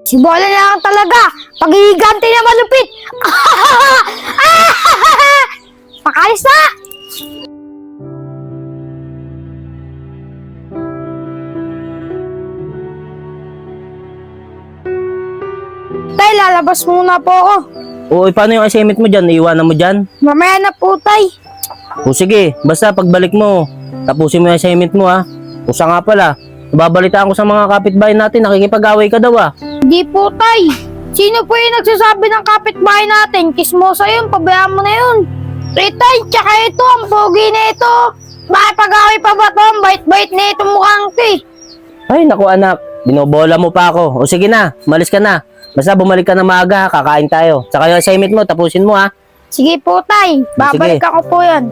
Si Bola na lang talaga. Pag-iigante na malupit. Pakalis na! Tay, lalabas muna po ako. O, paano yung assignment mo dyan? Iiwanan mo dyan? Mamaya na po, tay. O sige, basta pagbalik mo, tapusin mo yung assignment mo ha. O sa nga pala, nababalitaan ko sa mga kapitbahay natin, nakikipag-away ka daw ah. Hindi po, tay. Sino po yung nagsasabi ng kapitbahay natin? Kismosa yun, pabayaan mo na yun. Tay, tsaka ito, ang pogi na ito. Makipag-away pa ba ito? Ang bait-bait na ito mukhang ito eh. Ay naku anak, binobola mo pa ako. O sige na, malis ka na. Basta bumalik ka na maaga, kakain tayo. Tsaka yung assignment mo, tapusin mo ha. Sige po, tay. Babalik Sige. ako po yan.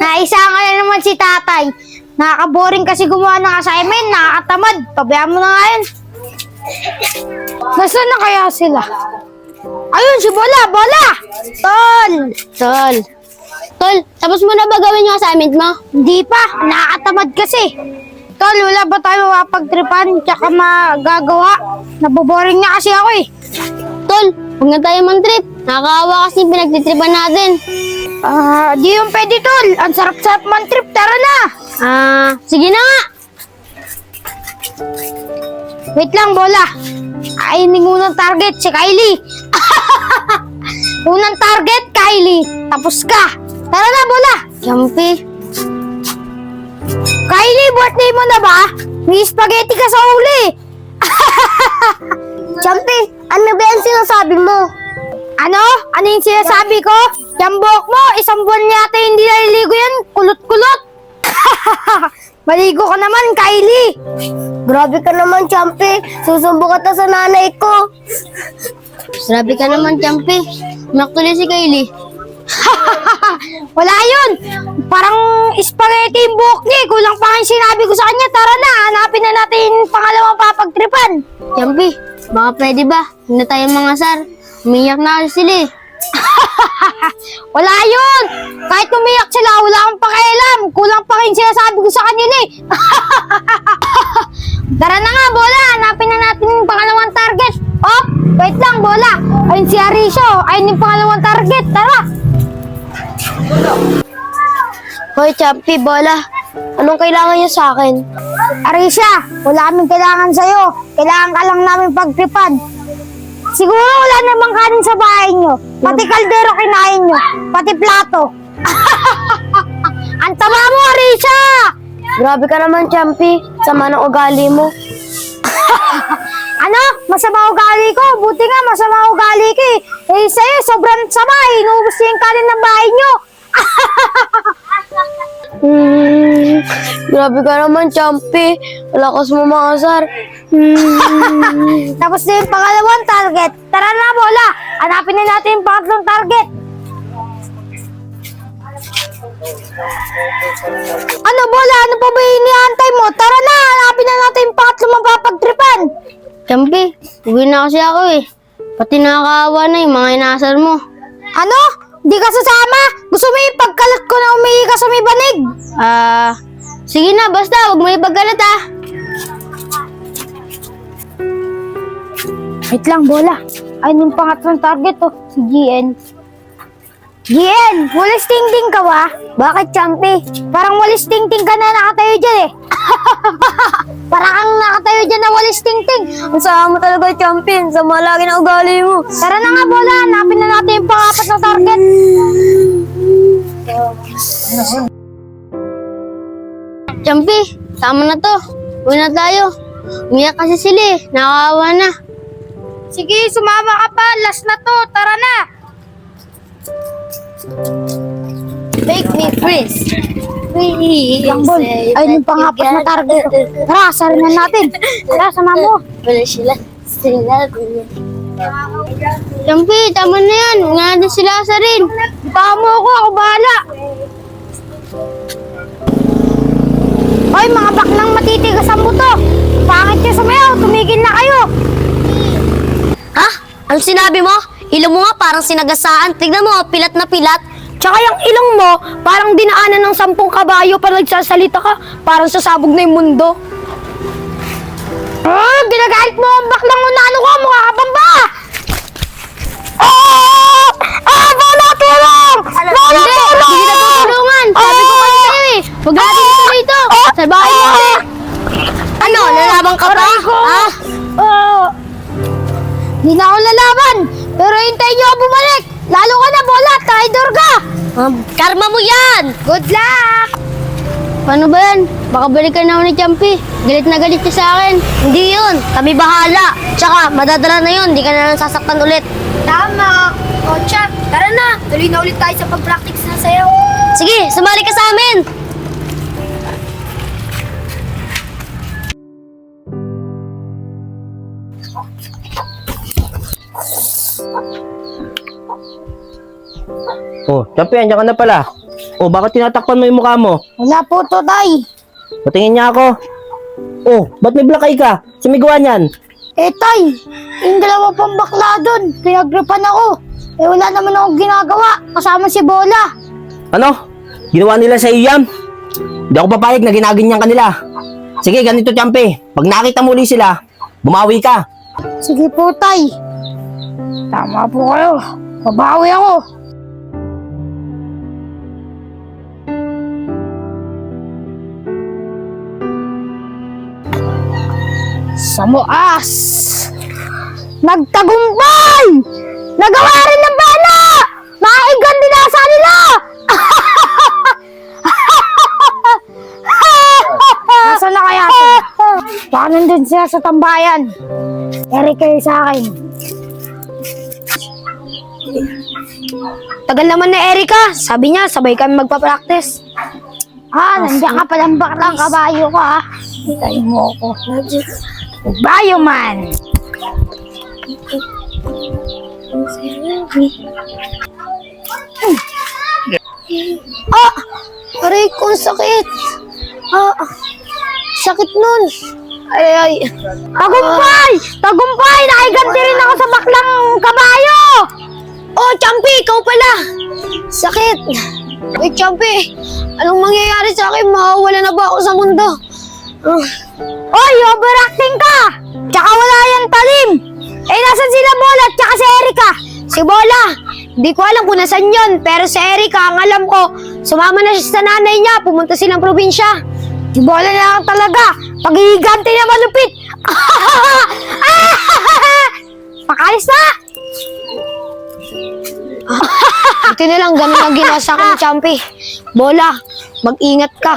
Naisa nga na naman si tatay. Nakaka-boring kasi gumawa ng assignment. Nakakatamad. Pabayaan mo na nga yan. Nasaan na kaya sila? Ayun, si Bola! Bola! Tol! Tol. Tol, tapos mo na ba gawin yung assignment mo? Hindi pa. Nakakatamad kasi. Tol, wala ba tayo mapagtripan tsaka magagawa? Naboboring na kasi ako eh. Tol, huwag na tayo man-trip. Nakakaawa kasi pinagtitripan natin. Di yung pwede, Tol. Ang sarap-sarap man trip. Tara na! Sige na nga. Wait lang, Bola. Ayun yung unang target, si Kylie. Unang target, Kylie. Tapos ka. Tara na, Bola. Jumpy. Kylie, birthday mo na ba? May spaghetti ka sa uli. Jumpy, ano ba yung sinasabi mo? Ano? Ano yung sinasabi ko? Yung buhok mo, isang buwan yata hindi naliligo yan. Kulot-kulot. Maligo ka naman, Kylie. Grabe ka naman, Jumpy. Susumbo ka ta sa nanay ko. Grabe ka naman, Jumpy. Naktuloy si Kylie. Wala yun. Parang spaghetti yung buhok niya. Kulang pa nga yung sinabi ko sa kanya. Tara na, hanapin na natin yung pangalawang papagtripan. Jumpy, baka pwede ba? Hindi na tayo mga sar. Umiyak na kasi sila eh. Wala yun. Kahit umiyak sila, wala akong pakialam. Kulang pa yung sinasabi ko sa kanila eh. Tara na nga, Bola. Hanapin na natin yung pangalawang target. Oh, wait lang, Bola. Ayun si Arisio. Ayun yung pangalawang target. Tara. Hoy, Jumpy, Bola. Anong kailangan niyo sa akin? Arisha, wala kaming kailangan sa'yo. Kailangan ka lang namin pagtripan. Siguro wala namang kanin sa bahay nyo. Pati kaldero kinain nyo. Pati plato. Ang tama mo, Arisha! Grabe ka naman, Jumpy. Sama ng ugali mo. Ano? Masama ugali ko? Buti nga masama ugali ko eh. Eh sa'yo, sobrang sama. Inuubos niya yung kanin ng bahay nyo. Grabe ka naman, Jumpy. Lakas mo mga sar. Tapos na yung pangalawang target. Tara na, Bola. Hanapin na natin yung pangatlong target. Ano, Bola? Ano pa ba yung iniantay mo? Tara na, hanapin na natin yung pangatlong mapapagtripan. Jumpy, uwi na kasi ako eh. Pati nakakaawa na yung mga inasar mo. Ano? Di ka sasama? Gusto mo yung pagkalat ko na umihi ka sa may banig? Sige na, basta huwag mo ipagkalat ah. Wait lang, Bola. Ayun yung pangatlong target, oh. Si GN. GN, walis ting-ting ka ba? Bakit, Jumpy? Parang walis ting-ting ka na nakatayo dyan, eh. Parang kang nakatayo dyan na walis ting-ting. Ang sama mo talaga, Jumpy. Ang sama lagi na ugali mo. Tara na nga, Bola. Hanapin na natin yung pangapat na target. Jumpy, tama na to. Uwi na tayo. Umiyak kasi sila eh. Nakakaawa na. Sige, sumama ka pa. Last na to. Tara na. Make me freeze. Lang, Bol. Ayun yung pangapat na target. Tara, asarin na natin. Tara, sama mo. Wala sila. Jumpy, tama na yan. Nga na sila sa rin. Baka mo ako bahala. Hoy, mga baklang matitigas ang buto. Pangit kayo sumayaw. Tumigil na kayo. Ha? Ano sinabi mo? Ilo mo nga parang sinagasaan. Tignan mo, pilat na pilat. Tsaka yung ilong mo, parang dinaanan ng 10 kabayo pa nagsasalita ka. Parang sasabog na yung mundo. Ginagalit mo ang baklang unano ko, mukha ka pang ba? Bola, tulong! Bola, tulong! Hindi kita tutulungan. Sabi ko kasi sa'yo eh. Huwag natin ito rito. Salbahin mo kasi. Ano, lalaban ka pa? Ha? Di na ako lalaban, pero hintayin niyo ako bumalik. Lalo ka na, Bola, traitor ka! Karma mo yan! Good luck! Paano ba yan? Baka balikan na ako ni Champi. Galit na galit siya sa akin. Hindi yun. Kami bahala. Tsaka, madadala na yun. Di ka na lang sasaktan ulit. Tama! O, Chap, tara na! Tuloy na ulit tayo sa pag-practice na sayo. Sige, sumali ka sa amin! Oh, Champi, andiyan ka na pala. Oh, bakit tinatakpan mo yung mukha mo? Wala po to, Tay. Patingin niya ako. Oh, ba't may black eye ka? Sumigawa niyan. Eh, Tay, yung dalawa pang bakla doon. Pinagripan ako. Eh, wala naman akong ginagawa. Kasama si Bola. Ano? Ginawa nila sa iyo yan? Hindi ako papayag na ginaganyan kanila. Sige, ganito, Champi. Pag nakita mo ulit sila, bumawi ka. Sige po, Tay. Tama po kayo. Babawi ako. Sa muas! Nagtagumpay! Nagawa rin ng bala! Maigan dinasa nila! Nasaan na kaya sila? Baka nandun sila sa tambayan. Eri kayo sa akin. Tagal naman na Erika. Sabi niya, sabay kami magpa-practice. Nandiyan ka palang baklang kabayo ka, ha? Hintayin mo ako. Bayo man! Aray ko, sakit. Sakit nun. Ay. Tagumpay! Tagumpay! Nakiganti rin ako sa baklang kabayo! Oh, Champi, ikaw pala. Sakit. Wait, Champi. Anong mangyayari sa akin? Mawawala na ba ako sa mundo? Oy, overacting ka! Tsaka wala yung talim! Eh, nasan sila Bola at tsaka si Erika? Si Bola, di ko alam kung nasan yun, pero si Erika, ang alam ko, sumama na siya sa nanay niya, pumunta silang probinsya. Si Bola na lang talaga! Paghihiganti na malupit! Pakalis na! Ito na lang, ganun ang ginawa sa akin ni Champi. Bola, mag-ingat ka.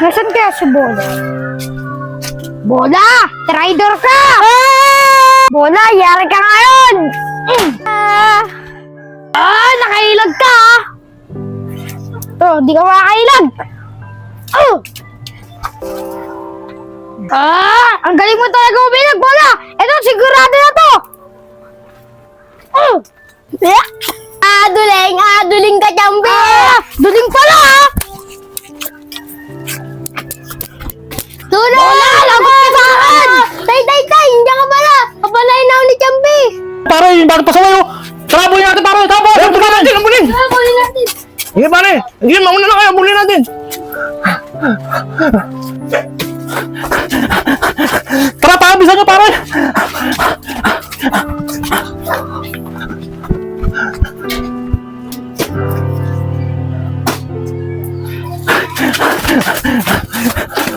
Nasaan kaya si Bola? Bola! Traitor ka! Bola, yari ka ngayon! Nakailag ka! Di ka makakailag! Ang galing mo talaga umilag, Bola! Ito, sigurado na to! Aduling ka, Champi! Duling pala, ha! Tulong! Bola, lagot ka sa akin! Tay! Hindi ka pala! Papalain na ako ni Champi! Pare, bakit pasaway oh? Tarabuhin natin, pare! Tarabuhin natin! Abulin! Papalain natin! Sige, pare! Sige, mauna na kayo! Abulin natin! Tara, pare! Bisa nyo, pare!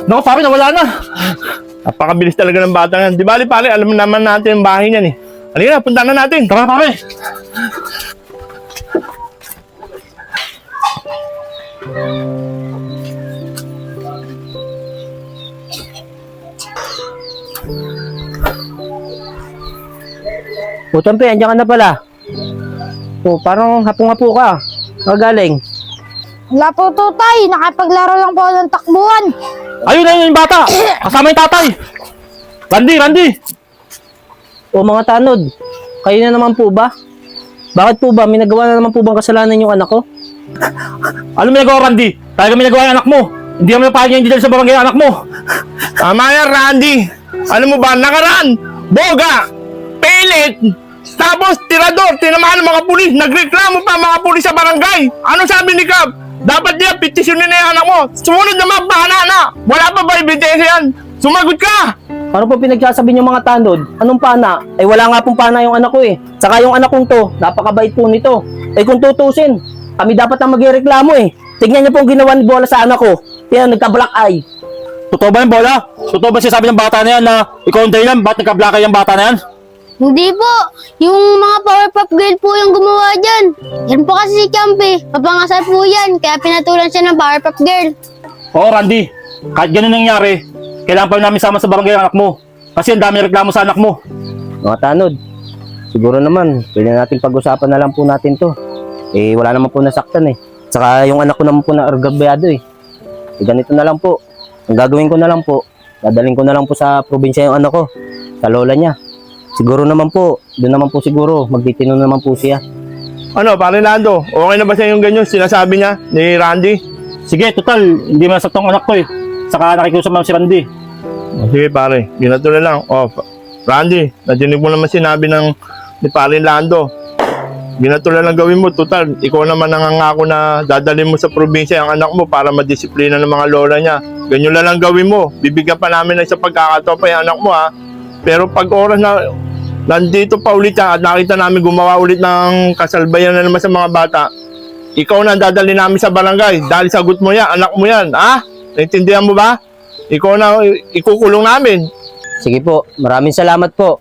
Naku, pare, nawala na. Napakabilis talaga ng bata yan. Di bali, pare, alam naman natin yung bahay niyan eh. Halika na, punta na natin. Tara, pare. O, Champi, andiyan ka na pala. O, parang hapong-hapo ka. Magaling. Wala po to, Tay. Nakapaglaro lang po ako ng takbuhan. Ayun na yung bata! Kasama yung tatay! Randy! O mga tanod, kayo na naman po ba? Bakit po ba? May nagawa na naman po bang kasalanan yung anak ko? Ano may nagawa, Randy? Talaga may nagawa yung anak mo. Hindi kami napahal niya hindi dahil sa barangay anak mo. Tama yan, Randy! Alam mo ba, nakaraan, boga, pilit, Tapos, tirador, tinamaan ng mga pulis. Nagreklamo pa mga pulis sa barangay. Ano sabi ni Kap? Dapat niya, petisyonin na yung anak mo. Sumunod naman, bahala na. Wala pa ba ebidensya yan? Sumagot ka! Ano po pinagsasabi niyo mga tanod? Anong pana? Eh wala nga pong pana yung anak ko eh. Saka yung anak kong to, napakabait po nito. Eh kung tutusin, kami dapat ang magreklamo eh. Tignan niyo po ang ginawa ni Bola sa anak ko. Kaya nagka-black eye. Totoo ba yung Bola? Totoo ba sinasabi ng bata na yan na ikaw ang dahilan? Ba't nagka-black eye yung bata na yan? Hindi po. Yung mga Powerpuff Girl po yung gumawa dyan. Yan po kasi si Champi. Papangasal po yan. Kaya pinatulan siya ng Powerpuff Girl. Oo, Randy. Kahit ganun nangyari, kailangan pa namin sama sa barangay ang anak mo. Kasi ang dami reklamo sa anak mo. Mga tanod, siguro naman, pwede natin pag-usapan na lang po natin to. Eh wala naman po nasaktan eh. Saka yung anak ko naman po na argabyado eh. Eh ganito na lang po. Ang gagawin ko na lang po, dadaling ko na lang po sa probinsya yung anak ko. Sa lola niya. Siguro naman po, doon naman po siguro, magtitino naman po siya. Ano, pare Lando, okay na ba sa yung ganyan sinasabi niya ni Randy? Sige, total, hindi mo nasaktan ang anak ko eh. Saka nakikusap naman si Randy. Sige pare, ginato na lang. Randy, nadinig mo naman sinabi ni pare Lando. Ginato na lang gawin mo, total. Ikaw naman nangangako na dadalhin mo sa probinsya ang anak mo para madisiplina ng mga lola niya. Ganyan na lang gawin mo. Bibigyan pa namin ng isang pagkakataon pa yung anak mo ha. Pero pag oras na nandito pa ulit yan at nakita namin gumawa ulit ng kasalbayan na naman sa mga bata, ikaw na dadalhin namin sa barangay dahil sagot mo yan, anak mo yan, ha? Naintindihan mo ba? Ikaw na ikukulong namin. Sige po, maraming salamat po.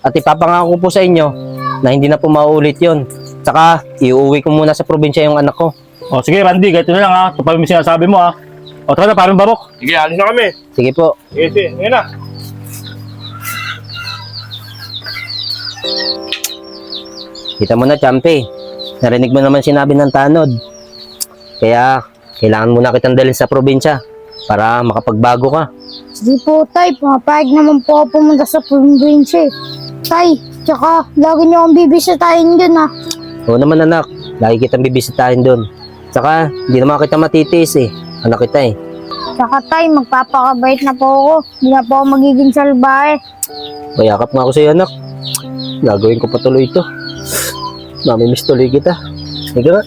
At ipapangako ko po sa inyo na hindi na po mauulit yon. Saka, iuwi ko muna sa probinsya yung anak ko. O sige, Randy, ganito na lang ha. Tupad mo yung sinasabi mo ha. O tara na, parang Barok. Sige, alis na kami. Sige po. Sige, ngayon na. Kita mo na, Champi. Narinig mo naman sinabi ng tanod. Kaya, kailangan muna kitang dalhin sa probinsya para makapagbago ka. Sige po, Tay. Pumapayag naman po ako pumunta sa probinsya. Tay, tsaka lagi niyo akong bibisitahin dun ha. Oo naman anak, lagi kitang bibisitahin doon. Tsaka, hindi naman kita matitiis eh. Anak kita eh. Tsaka Tay, magpapakabait na po ako. Hindi na po ako magiging salbahe. Mayakap nga ako sa'yo anak. Gagawin ko pa tuloy ito. Namimiss tuloy kita. Hindi ka nga.